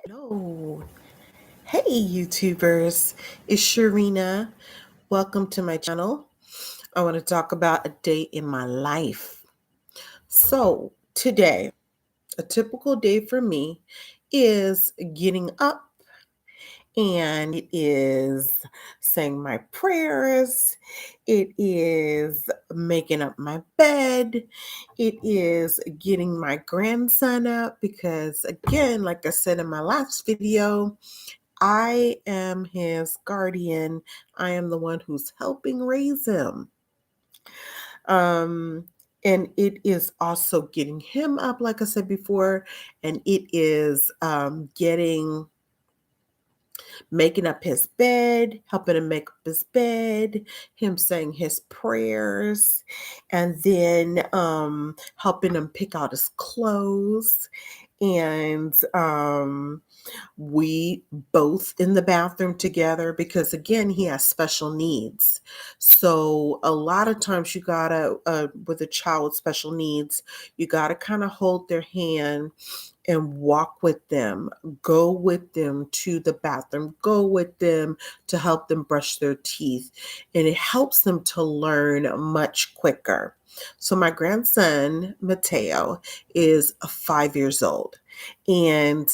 Hello. Hey, YouTubers. It's Sharina. Welcome to my channel. I want to talk about a day in my life. So, today, a typical day for me is getting up and it is saying my prayers. It is making up my bed. It is getting my grandson up because, again, like I said in my last video, I am his guardian. I am the one who's helping raise him. Um, and it is also getting him up, like I said before, and it is making up his bed, helping him make up his bed, him saying his prayers, and then helping him pick out his clothes. And we both in the bathroom together because, again, he has special needs. So a lot of times you gotta with a child with special needs, you gotta kind of hold their hand and walk with them, go with them to the bathroom, go with them to help them brush their teeth, and it helps them to learn much quicker. So my grandson Mateo is 5 years old, and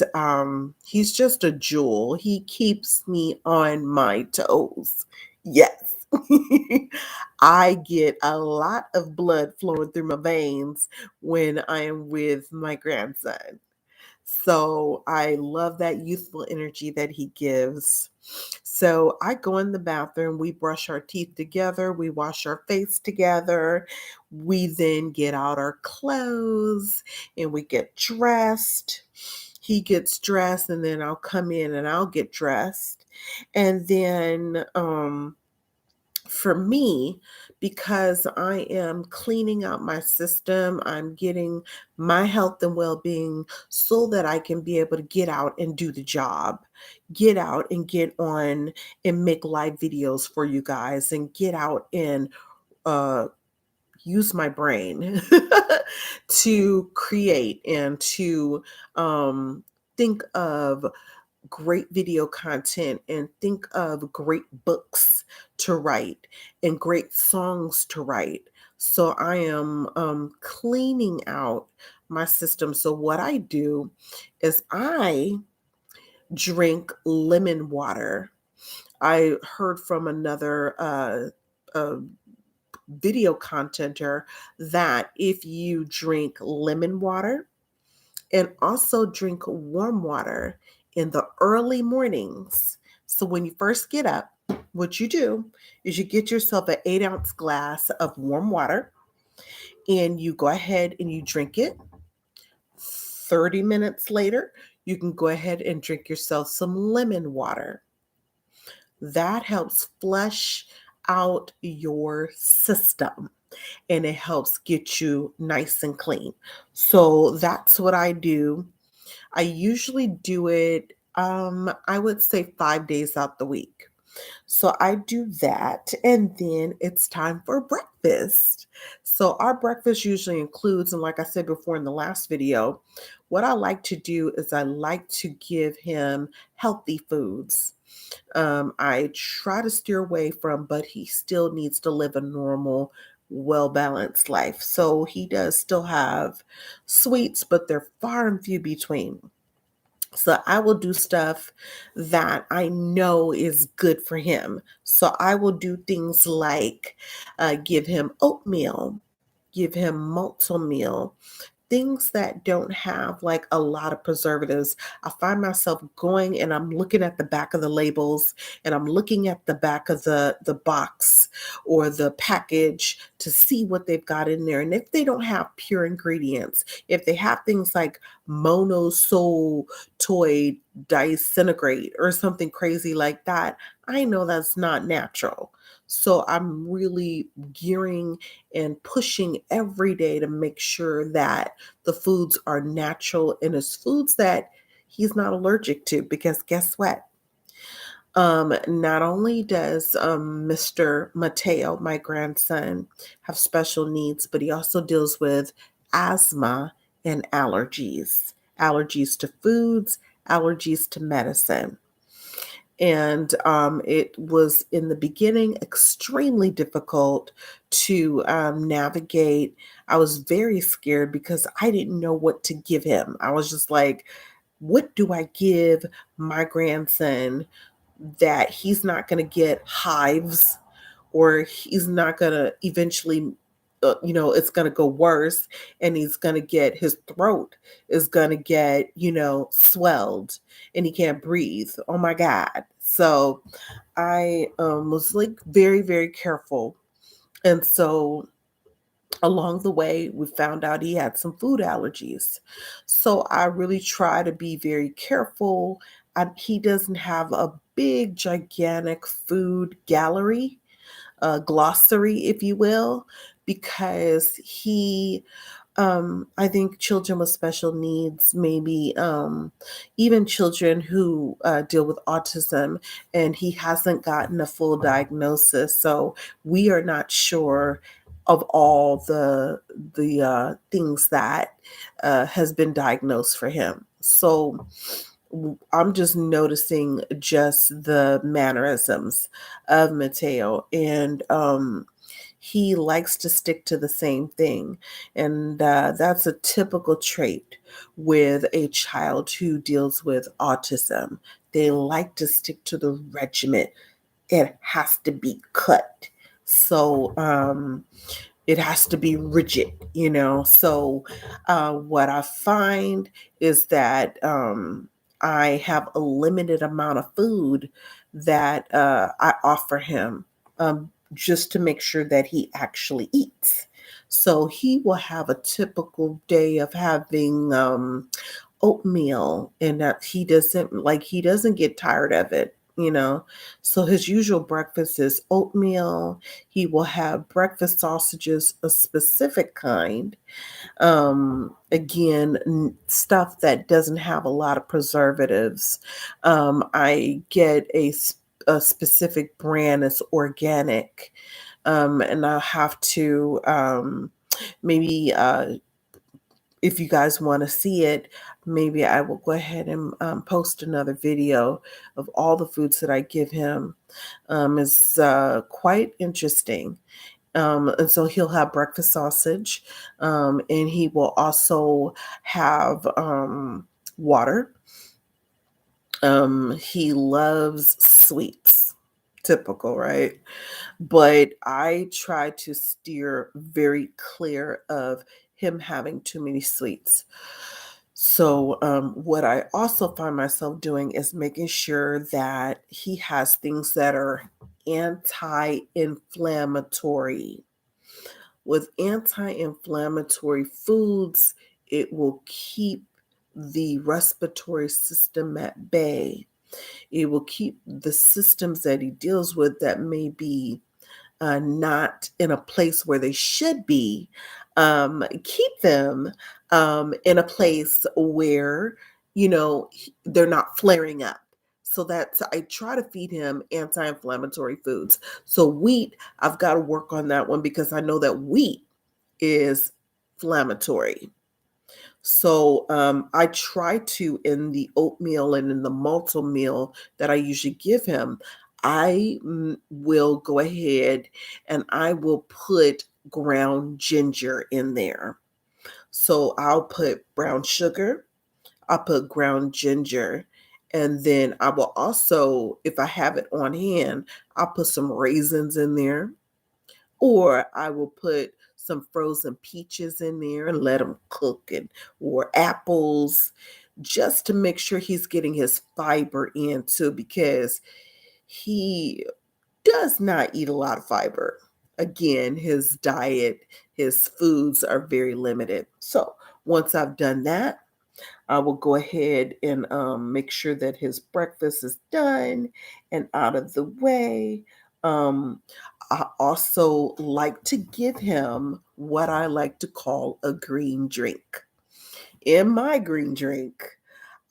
he's just a jewel. He keeps me on my toes. Yes. I get a lot of blood flowing through my veins when I am with my grandson. So I love that youthful energy that he gives. So I go in the bathroom, we brush our teeth together, we wash our face together, we then get out our clothes and we get dressed. He gets dressed, and then I'll come in and I'll get dressed. And then for me, because I am cleaning out my system, I'm getting my health and well being so that I can be able to get out and do the job, get out and get on and make live videos for you guys, and get out and uh, use my brain to create and to think of great video content and think of great books to write and great songs to write. So I am cleaning out my system. So what I do is I drink lemon water. I heard from another uh, video contenter that if you drink lemon water and also drink warm water in the early mornings. So when you first get up, what you do is you get yourself an 8-ounce glass of warm water and you go ahead and you drink it. 30 minutes later, you can go ahead and drink yourself some lemon water. That helps flush out your system and it helps get you nice and clean. So that's what I do. I usually do it, I would say 5 days out the week. So I do that, and then it's time for breakfast. So our breakfast usually includes, and like I said before in the last video, what I like to do is I like to give him healthy foods. I try to steer away from, but he still needs to live a normal, well balanced life. So he does still have sweets, but they're far and few between. So I will do stuff that I know is good for him. So I will do things like give him oatmeal, give him malto meal, things that don't have like a lot of preservatives. I find myself going and I'm looking at the back of the labels and I'm looking at the back of the box or the package to see what they've got in there. And if they don't have pure ingredients, if they have things like monosoy disintegrate or something crazy like that, I know that's not natural. So I'm really gearing and pushing every day to make sure that the foods are natural and it's foods that he's not allergic to, because guess what? Not only does Mr. Mateo, my grandson, have special needs, but he also deals with asthma and allergies to foods, allergies to medicine. And it was in the beginning extremely difficult to navigate. I was very scared because I didn't know what to give him. I was just like, what do I give my grandson that he's not going to get hives, or he's not going to eventually, it's going to go worse, and he's going to get, his throat is going to get, swelled, and he can't breathe. Oh my God. So I was like very, very careful. And so along the way, we found out he had some food allergies. So I really try to be very careful. He doesn't have a big, gigantic food gallery, glossary, if you will, because I think children with special needs, maybe even children who deal with autism, and he hasn't gotten a full diagnosis. So we are not sure of all the things that has been diagnosed for him. So I'm just noticing just the mannerisms of Mateo, and he likes to stick to the same thing. And that's a typical trait with a child who deals with autism. They like to stick to the regimen. It has to be cut. So it has to be rigid. So what I find is that I have a limited amount of food that I offer him, just to make sure that he actually eats. So he will have a typical day of having oatmeal, and that he doesn't get tired of it. So his usual breakfast is oatmeal. He will have breakfast sausages, a specific kind, again, stuff that doesn't have a lot of preservatives. I get a specific brand that's organic, and I'll have to maybe if you guys want to see it, maybe I will go ahead and post another video of all the foods that I give him. It's quite interesting. And so he'll have breakfast sausage, and he will also have water. He loves sweets. Typical, right? But I try to steer very clear of him having too many sweets. So, what I also find myself doing is making sure that he has things that are anti inflammatory. With anti inflammatory foods, it will keep the respiratory system at bay. It will keep the systems that he deals with that may be not in a place where they should be, keep them in a place where, they're not flaring up. So that's, I try to feed him anti inflammatory foods. So, wheat, I've got to work on that one because I know that wheat is inflammatory. So I try to, in the oatmeal and in the multi meal that I usually give him, I will go ahead and I will put ground ginger in there. So I'll put brown sugar, I'll put ground ginger, and then I will also, if I have it on hand, I'll put some raisins in there, or I will put some frozen peaches in there and let them cook, and or apples, just to make sure he's getting his fiber in too, because he does not eat a lot of fiber. Again, his diet, his foods are very limited. So once I've done that, I will go ahead and make sure that his breakfast is done and out of the way. Um, I also like to give him what I like to call a green drink. In my green drink,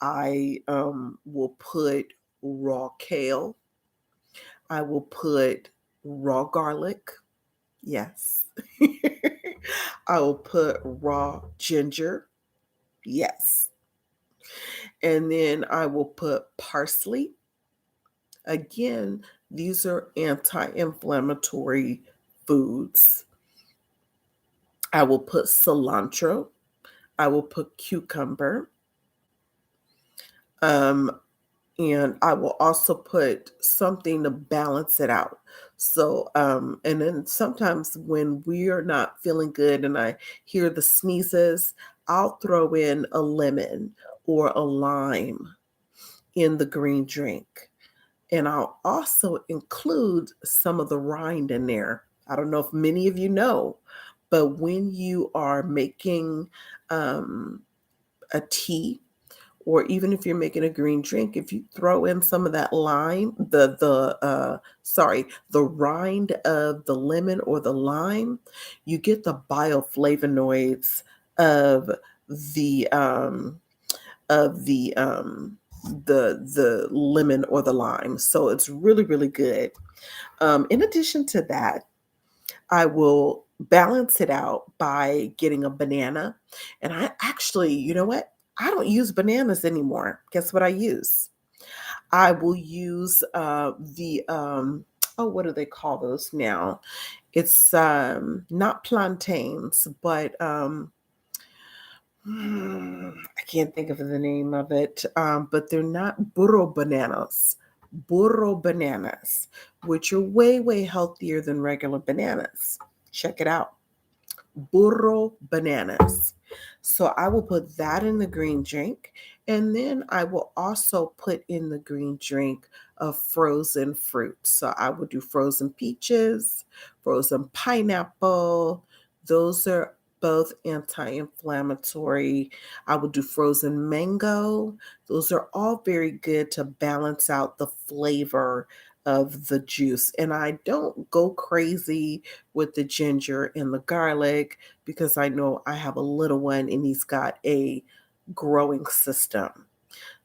I will put raw kale, I will put raw garlic. Yes. I will put raw ginger. Yes. And then I will put parsley. Again, these are anti-inflammatory foods. I will put cilantro. I will put cucumber. Um, and I will also put something to balance it out. So, and then sometimes when we are not feeling good and I hear the sneezes, I'll throw in a lemon or a lime in the green drink. And I'll also include some of the rind in there. I don't know if many of you know, but when you are making um, a tea, or even if you're making a green drink, if you throw in some of that lime, the rind of the lemon or the lime, you get the bioflavonoids of the um, of the lemon or the lime. So it's really, really good. In addition to that, I will balance it out by getting a banana. And I actually, you know what? I don't use bananas anymore. Guess what I use? I will use what do they call those now? It's not plantains, but I can't think of the name of it, but they're not burro bananas. Burro bananas, which are way, way healthier than regular bananas. Check it out. Burro bananas. So I will put that in the green drink. And then I will also put in the green drink of frozen fruit. So I will do frozen peaches, frozen pineapple. Those are both anti-inflammatory. I will do frozen mango. Those are all very good to balance out the flavor of the juice. And I don't go crazy with the ginger and the garlic because I know I have a little one and he's got a growing system.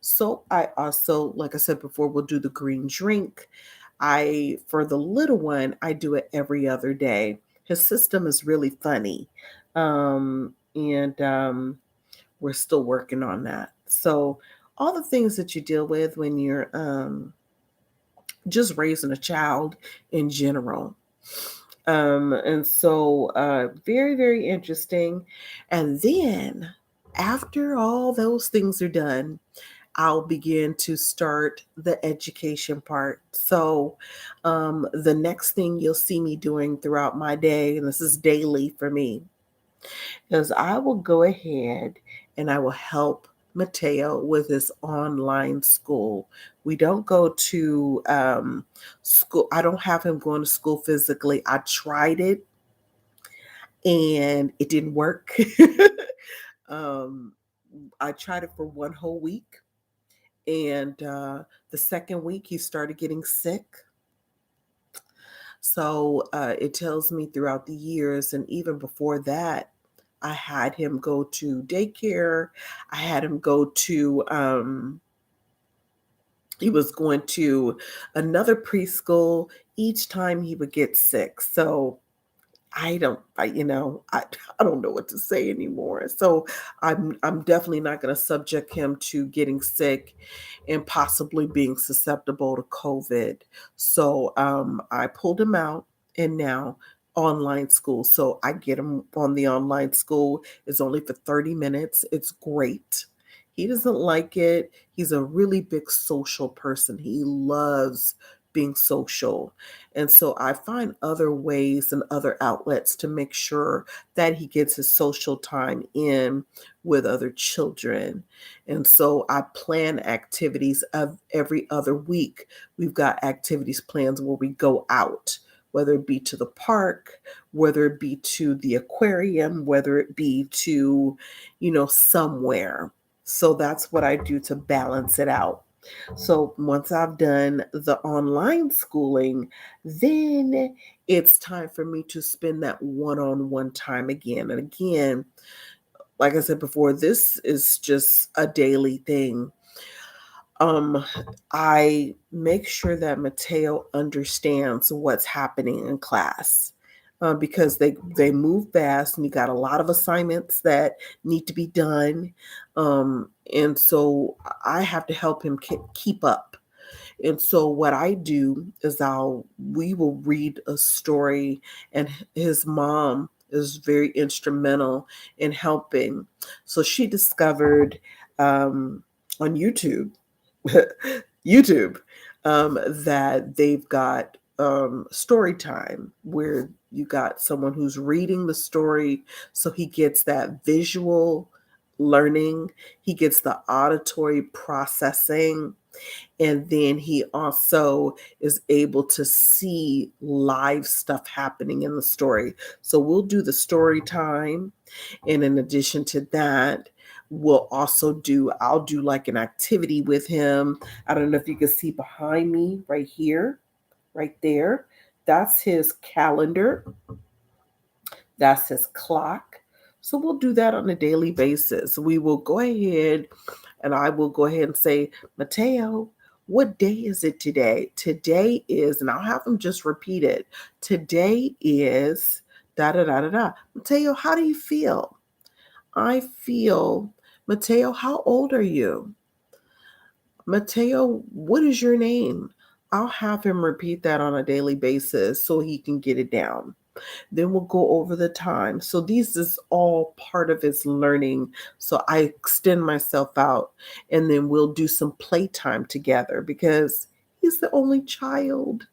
So I also, like I said before, will do the green drink. For the little one, I do it every other day. His system is really funny. And we're still working on that. So all the things that you deal with when you're just raising a child in general. And so very, very interesting. And then after all those things are done, I'll begin to start the education part. So, the next thing you'll see me doing throughout my day, and this is daily for me, is I will go ahead and I will help Mateo with his online school. We don't go to school, I don't have him going to school physically. I tried it and it didn't work. um, I tried it for one whole week, and the second week he started getting sick. So it tells me throughout the years, and even before that, I had him go to daycare. I had him go to, he was going to another preschool. Each time he would get sick. So I don't know what to say anymore. So I'm definitely not going to subject him to getting sick and possibly being susceptible to COVID. So I pulled him out, and now online school. So I get him on the online school. It's only for 30 minutes. It's great. He doesn't like it. He's a really big social person. He loves being social. And so I find other ways and other outlets to make sure that he gets his social time in with other children. And so I plan activities of every other week. We've got activities plans where we go out, whether it be to the park, whether it be to the aquarium, whether it be to, somewhere. So that's what I do to balance it out. So once I've done the online schooling, then it's time for me to spend that one on one time again. And again, like I said before, this is just a daily thing. Um, I make sure that Mateo understands what's happening in class. Because they move fast and you got a lot of assignments that need to be done. And so I have to help him keep up. And so what I do is we will read a story, and his mom is very instrumental in helping. So she discovered on YouTube YouTube, that they've got story time where you got someone who's reading the story, so he gets that visual learning, he gets the auditory processing, and then he also is able to see live stuff happening in the story. So we'll do the story time. And in addition to that, I'll do like an activity with him. I don't know if you can see behind me right here, right there. That's his calendar, that's his clock. So we'll do that on a daily basis. We will go ahead and I will go ahead and say, Mateo, what day is it today? Today is, and I'll have him just repeat it. Today is da da da da da. Mateo, how do you feel? I feel, Mateo, how old are you? Mateo, what is your name? I'll have him repeat that on a daily basis so he can get it down. Then we'll go over the time. So these is all part of his learning. So I extend myself out, and then we'll do some playtime together because he's the only child.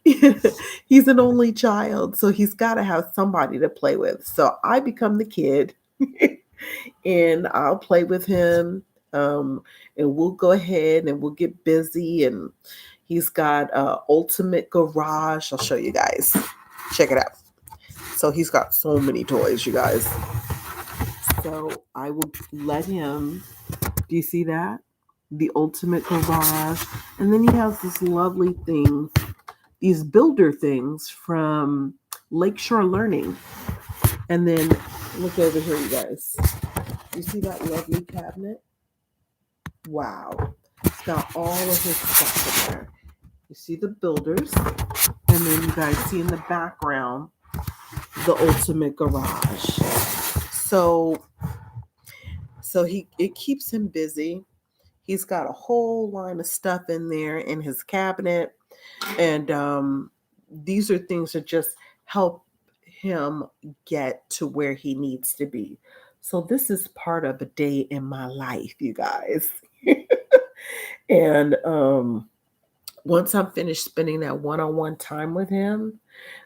He's an only child, so he's got to have somebody to play with. So I become the kid and I'll play with him. And we'll go ahead and we'll get busy. And he's got Ultimate Garage. I'll show you guys. Check it out. So he's got so many toys, you guys. So I will let him. Do you see that? The Ultimate Garage. And then he has this lovely thing, these builder things from Lakeshore Learning. And then look over here, you guys. You see that lovely cabinet? Wow. It's got all of his stuff in there. You see the builders. And then you guys see in the background the Ultimate Garage. So it keeps him busy. He's got a whole line of stuff in there in his cabinet. And these are things that just help him get to where he needs to be. So this is part of a day in my life, you guys. And once I'm finished spending that one-on-one time with him,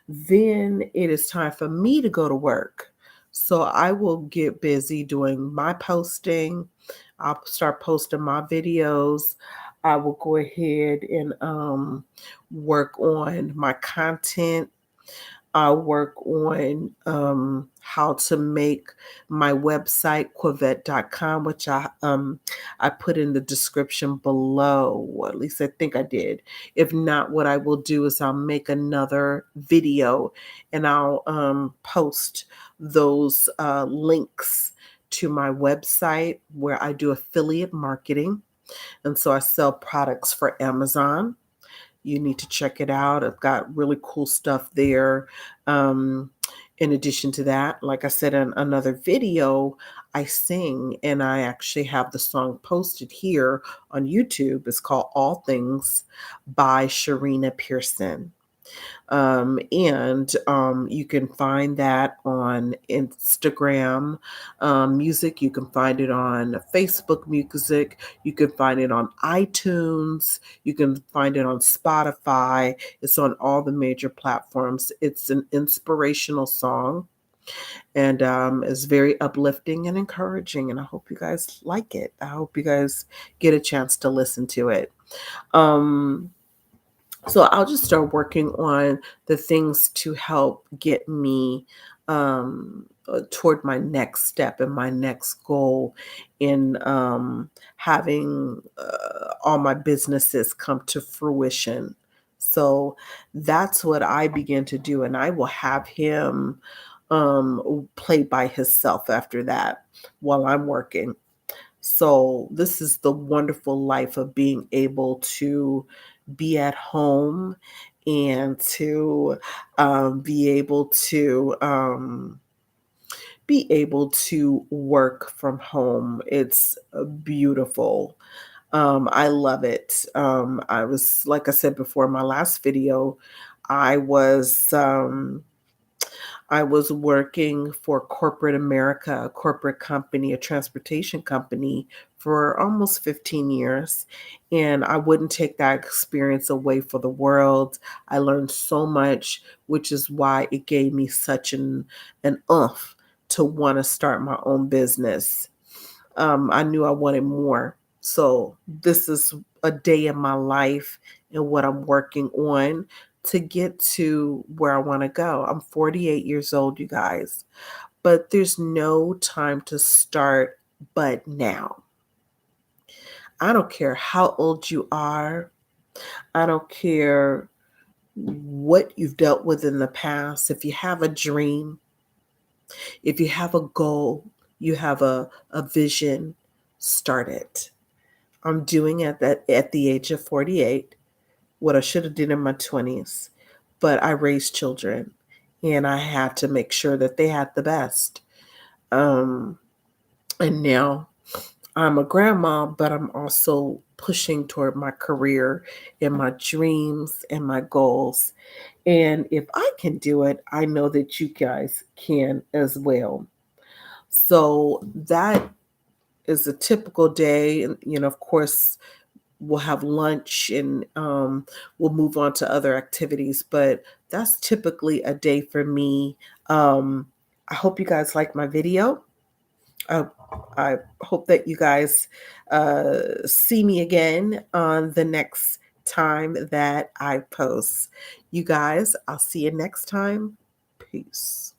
then it is time for me to go to work. So I will get busy doing my posting. I'll start posting my videos. I will go ahead and work on my content. I'll work on how to make my website, Quavette.com, which I put in the description below, or at least I think I did. If not, what I will do is I'll make another video and I'll post those links to my website where I do affiliate marketing. And so I sell products for Amazon. You need to check it out. I've got really cool stuff there. Um, in addition to that, like I said in another video, I sing and I actually have the song posted here on YouTube. It's called All Things by Sharina Pearson. And you can find that on Instagram music. You can find it on Facebook music. You can find it on iTunes. You can find it on Spotify. It's on all the major platforms. It's an inspirational song, and it's very uplifting and encouraging. And I hope you guys like it. I hope you guys get a chance to listen to it. Um, so I'll just start working on the things to help get me toward my next step and my next goal in having all my businesses come to fruition. So that's what I begin to do, and I will have him play by himself after that while I'm working. So this is the wonderful life of being able to be at home and to be able to be able to work from home. It's beautiful. I love it. I was, like I said before in my last video, I was I was working for corporate America, a corporate company, a transportation company for almost 15 years. And I wouldn't take that experience away for the world. I learned so much, which is why it gave me such an oomph to want to start my own business. I knew I wanted more. So this is a day in my life and what I'm working on to get to where I want to go. I'm 48 years old, you guys, but there's no time to start but now. I don't care how old you are. I don't care what you've dealt with in the past. If you have a dream, if you have a goal, you have a vision, start it. I'm doing at the age of 48 what I should have did in my 20s. But I raised children and I had to make sure that they had the best. Um, and now I'm a grandma, but I'm also pushing toward my career and my dreams and my goals. And if I can do it, I know that you guys can as well. So that is a typical day. And, of course, we'll have lunch and we'll move on to other activities, but that's typically a day for me. I hope you guys like my video. uh, I hope that you guys see me again on the next time that I post. You guys, I'll see you next time. Peace.